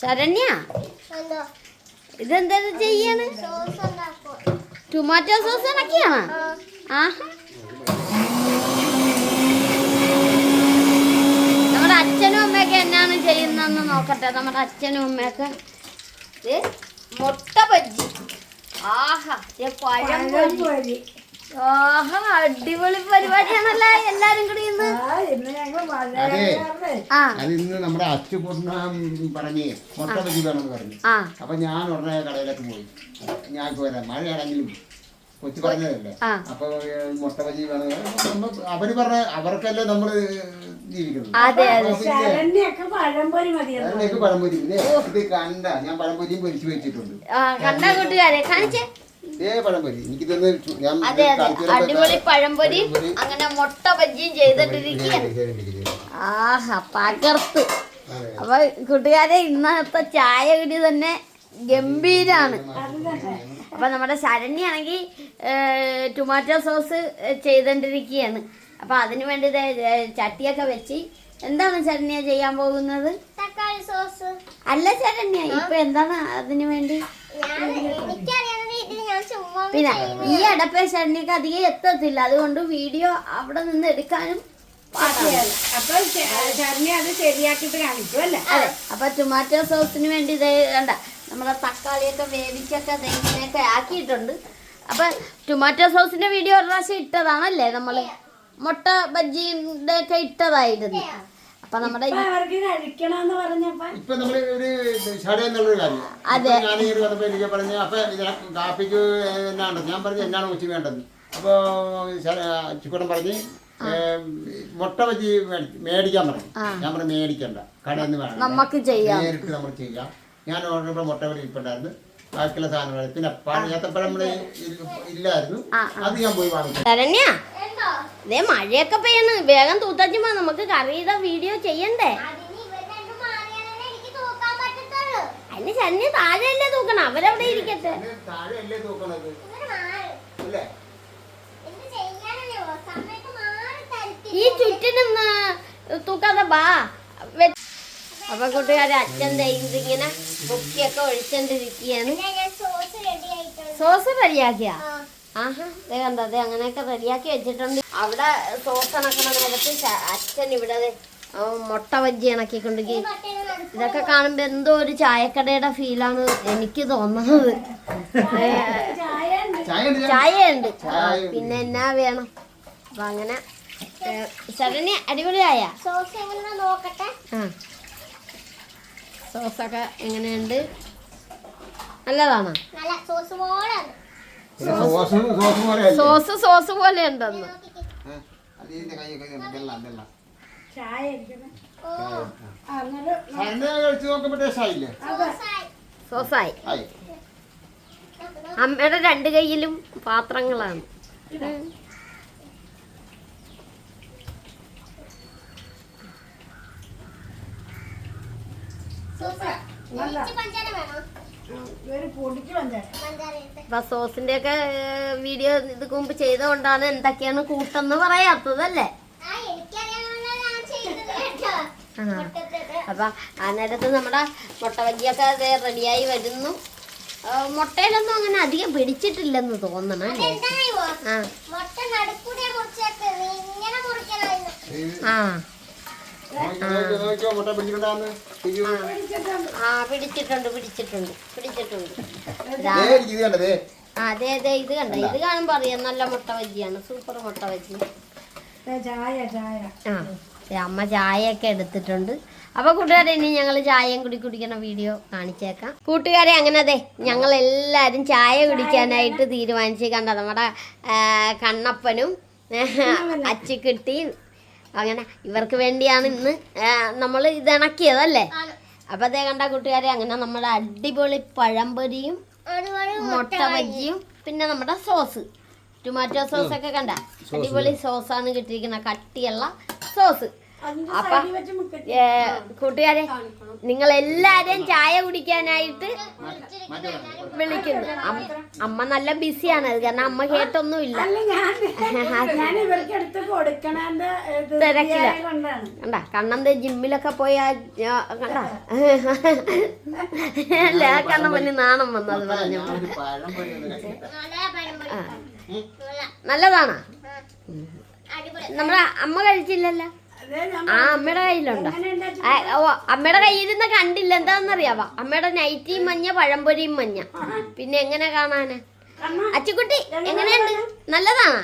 ശരണ്യ ഇതെന്താ ചെയ്യാണ്? Tomato sauce ഇണക്കിയാണ്. നമ്മുടെ അച്ഛനും അമ്മയൊക്കെ എന്നാണ് ചെയ്യുന്നതെന്ന് നോക്കട്ടെ. നമ്മുടെ അച്ഛനും അമ്മയൊക്കെ മുട്ട ബജ്ജി. ആഹാ പഴം പൊരി. ആഹാ അടിപൊളി പരിപാടിയാണല്ലോ എല്ലാരും കൂടി ഇന്ന്. അതിന്ന് നമ്മുടെ അച്ചുകൂട്ടൻ പറഞ്ഞേ മുട്ട ബജ്ജി വേണമെന്ന് പറഞ്ഞു. അപ്പൊ ഞാൻ ഉടനെ കടയിലേക്ക് പോയി. ഞാൻ വരാം, മഴയാണെങ്കിലും കൊച്ചു പറഞ്ഞതല്ലേ. അപ്പൊ മുട്ട ബജ്ജി വേണം അവര് പറഞ്ഞ അവർക്കല്ലേ നമ്മള് ജീവിക്കുന്നത്. പഴംപൊരി ഇത് കണ്ട ഞാൻ പഴംപൊരിയും പൊരിച്ചു വെച്ചിട്ടുണ്ട്. പഴംപൊരി എനിക്ക് അടിപൊളി പഴംപൊരി അങ്ങനെ മുട്ട ബജ്ജിയും ചെയ്തിട്ടിരിക്കുകയാണ്. ആഹാ പകർത്ത്. അപ്പൊ കൂട്ടുകാരെ ഇന്നത്തെ ചായ കുടി തന്നെ ഗംഭീരാണ്. അപ്പൊ നമ്മുടെ ശരണ്യാണെങ്കിൽ ടൊമാറ്റോ സോസ് ചെയ്തോണ്ടിരിക്കുകയാണ്. അപ്പൊ അതിനു വേണ്ടി ചട്ടിയൊക്കെ വെച്ച് എന്താണ് ശരണ്യ ചെയ്യാൻ പോകുന്നത്? തക്കാളി സോസ്. അല്ല ശരണ്യ, ഇപ്പൊ എന്താണ് അതിനു വേണ്ടി? പിന്നെ ഈ അടപ്പേ ശരണ്യക്ക് അധികം എത്തത്തില്ല, അതുകൊണ്ട് വീഡിയോ അവിടെ നിന്ന് എടുക്കാനും പാടില്ല. അപ്പൊ ശരണ്യ അത് ശരിയാക്കിട്ട് കാണിക്കും അല്ലേ? അതെ. അപ്പൊ ടൊമാറ്റോ സോസിന് വേണ്ടി ഇത് കണ്ട നമ്മുടെ തക്കാളിയൊക്കെ വേവിച്ചൊക്കെ ഇങ്ങനെയൊക്കെ ആക്കിയിട്ടുണ്ട്. അപ്പൊ ടൊമാറ്റോ സോസിന്റെ വീഡിയോ ഒരു പ്രാവശ്യം ഇട്ടതാണല്ലേ നമ്മള്? മുട്ട ബജ്ജിന്റെ ഒക്കെ ഇട്ടതായിരുന്നു. അപ്പൊ നമ്മുടെ ഇപ്പൊ നമ്മള് ഒരു ഷടയെന്നുള്ളൊരു കാര്യം. അതെ ഞാനിങ്ങനെ വന്നപ്പോ എനിക്ക് പറഞ്ഞു അപ്പൊ കാപ്പിക്ക് എന്നാണ് ഞാൻ പറഞ്ഞു എന്നാണ് ഉച്ച വേണ്ടത്. അപ്പൊ ചിക്കൻ പറഞ്ഞ് മുട്ട ബജ്ജി മേടിക്കാൻ പറഞ്ഞു. ഞാൻ പറഞ്ഞു മേടിക്കണ്ട, കടയിൽ നിന്ന് വേണം, നമുക്ക് നേരിട്ട് നമ്മൾ ചെയ്യാം. ഞാൻ ഓർഡർ മുട്ട ബജ്ജി ഇരിപ്പുണ്ടായിരുന്നു, ബാക്കിയുള്ള സാധനങ്ങൾ പിന്നെ ഏത്തപ്പഴം ഇല്ലായിരുന്നു, അത് ഞാൻ പോയി വാങ്ങിച്ചു. ശരണ്യ ഇതേ മഴയൊക്കെ പെയ്യണ്, വേഗം തൂത്തച്ചുമ്പോ നമുക്ക് കറി ചെയ്ത വീഡിയോ ചെയ്യണ്ടേ? അതിന് ശരണ്യ താഴെയല്ലേ തൂക്കണം, അവരവിടെ ഇരിക്കട്ടെ. ഈ ചുറ്റിനും തൂക്കാതെ ബാ. അപ്പൊ കൂട്ടുകാരെ അച്ഛൻ ഇങ്ങനെ ബുക്കിയൊക്കെ ഒഴിച്ചോണ്ടിരിക്കുകയാണ്. സോസ് റെഡിയാക്കിയാ? ആഹാ ദേ കണ്ടോ, അതെ അങ്ങനെയൊക്കെ റെഡിയാക്കി വെച്ചിട്ടുണ്ട്. അവിടെ സോസ് ഇണക്കണ നേരത്ത് അച്ഛൻ ഇവിടെ മുട്ട ബജ്ജി ഇണക്കിക്കൊണ്ടെങ്കിൽ ഇതൊക്കെ കാണുമ്പോ എന്തോ ഒരു ചായക്കടയുടെ ഫീലാണ് എനിക്ക് തോന്നുന്നത്. ചായയുണ്ട്, പിന്നെ എന്നാ വേണം. അപ്പൊ അങ്ങനെ ശരണ്യ അടിപൊളിയായ സോസൊക്കെ എങ്ങനെയുണ്ട്? നല്ലതാണോ? സോസ് പോലെ ഉണ്ടെന്ന്. സോസായി. അമ്മയുടെ രണ്ട് കൈയിലും പാത്രങ്ങളാണ്. അപ്പൊ സോസിന്റെ ഒക്കെ വീഡിയോ ഇത് മുമ്പ് ചെയ്തുകൊണ്ടാണ് എന്തൊക്കെയാണ് കൂട്ടെന്ന് പറയാത്തത് അല്ലേ? അപ്പൊ ആ നേരത്ത് നമ്മുടെ മുട്ട ബജ്ജിയൊക്കെ റെഡിയായി വരുന്നു. മുട്ടയിലൊന്നും അങ്ങനെ അധികം പിടിച്ചിട്ടില്ലെന്ന് തോന്നണം അല്ലേ? പിടിച്ചിട്ടുണ്ട്. അതെ അതെ ഇത് കണ്ട, ഇത് കാണുമ്പോ അറിയാം നല്ല മുട്ട ബജ്ജിയാണ്, സൂപ്പർ മുട്ട ബജ്ജി. അമ്മ ചായയൊക്കെ എടുത്തിട്ടുണ്ട്. അപ്പൊ കൂട്ടുകാരെ ഇനി ഞങ്ങൾ ചായയും കൂടി കുടിക്കുന്ന വീഡിയോ കാണിച്ചേക്കാം. കൂട്ടുകാരെ അങ്ങനെ അതെ ഞങ്ങൾ എല്ലാരും ചായ കുടിക്കാനായിട്ട് തീരുമാനിച്ച്. കണ്ട നമ്മുടെ കണ്ണപ്പനും അച്ചിക്കിട്ടിയും അങ്ങനെ ഇവർക്ക് വേണ്ടിയാണ് ഇന്ന് നമ്മൾ ഇത് ഇണക്കിയതല്ലേ? അപ്പൊ അതേ കണ്ട കൂട്ടുകാരെ അങ്ങനെ നമ്മുടെ അടിപൊളി പഴംപൊരിയും മുട്ട ബജ്ജിയും പിന്നെ നമ്മുടെ സോസ് ടൊമാറ്റോ സോസ് ഒക്കെ കണ്ട അടിപൊളി സോസാണ് കിട്ടിയിരിക്കുന്ന, കട്ടിയുള്ള സോസ്. അപ്പൊ കൂട്ടുകാരെ നിങ്ങൾ എല്ലാരും ചായ കുടിക്കാനായിട്ട് വിളിക്കുന്നു. അമ്മ നല്ല ബിസിയാണ്, അത് കാരണം അമ്മ കേട്ടൊന്നുമില്ല. തിരക്കില്ല. കണ്ട കണ്ണന്റെ ജിമ്മിലൊക്കെ പോയാ കണ്ട അല്ല കണ്ണമ്മന് നാണം വന്നത് പറഞ്ഞു. നല്ലതാണോ? നമ്മുടെ അമ്മ കഴിച്ചില്ലല്ലോ. ആ അമ്മയുടെ കയ്യിലുണ്ടോ? അമ്മയുടെ കയ്യിലിരുന്ന് കണ്ടില്ല. എന്താണെന്നറിയാവാ, അമ്മയുടെ നൈറ്റിയും മഞ്ഞ, പഴംപൊരിയും മഞ്ഞ. പിന്നെ എങ്ങനെ കാണാന്? അച്ചുക്കുട്ടി എങ്ങനെയുണ്ട്? നല്ലതാണോ?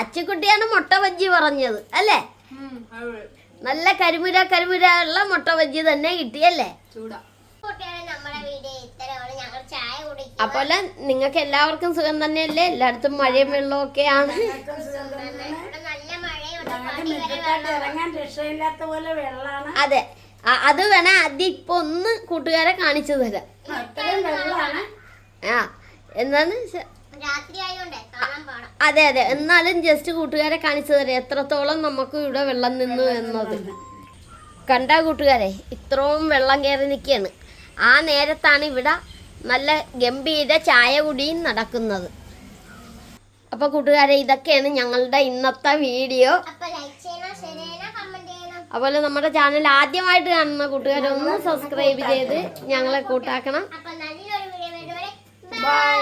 അച്ചുക്കുട്ടിയാണ് മുട്ട ബജ്ജി പറഞ്ഞത് അല്ലേ? നല്ല കരിമുര ഉള്ള മുട്ട ബജ്ജി തന്നെ കിട്ടിയല്ലേ? അപ്പോലെ നിങ്ങൾക്ക് എല്ലാവർക്കും സുഖം തന്നെയല്ലേ? എല്ലായിടത്തും മഴയും വെള്ളവും ഒക്കെയാണ്. അതെ, അത് വേണേ ആദ്യം ഇപ്പൊ ഒന്ന് കൂട്ടുകാരെ കാണിച്ചു തരാം. ആ എന്താണ്? അതെ അതെ, എന്നാലും ജസ്റ്റ് കൂട്ടുകാരെ കാണിച്ചു തരാം എത്രത്തോളം നമുക്ക് ഇവിടെ വെള്ളം നിന്നു എന്നത്. കണ്ട കൂട്ടുകാരെ, ഇത്രയും വെള്ളം കയറി നിൽക്കുകയാണ്. ആ നേരത്താണ് ഇവിടെ നല്ല ഗംഭീര ചായ കുടിയും നടക്കുന്നത്. അപ്പൊ കൂട്ടുകാരെ, ഇതൊക്കെയാണ് ഞങ്ങളുടെ ഇന്നത്തെ വീഡിയോ. അതുപോലെ നമ്മുടെ ചാനൽ ആദ്യമായിട്ട് കാണുന്ന കൂട്ടുകാരൊന്ന് സബ്സ്ക്രൈബ് ചെയ്ത് ഞങ്ങളെ കൂട്ടാക്കണം. ബൈ.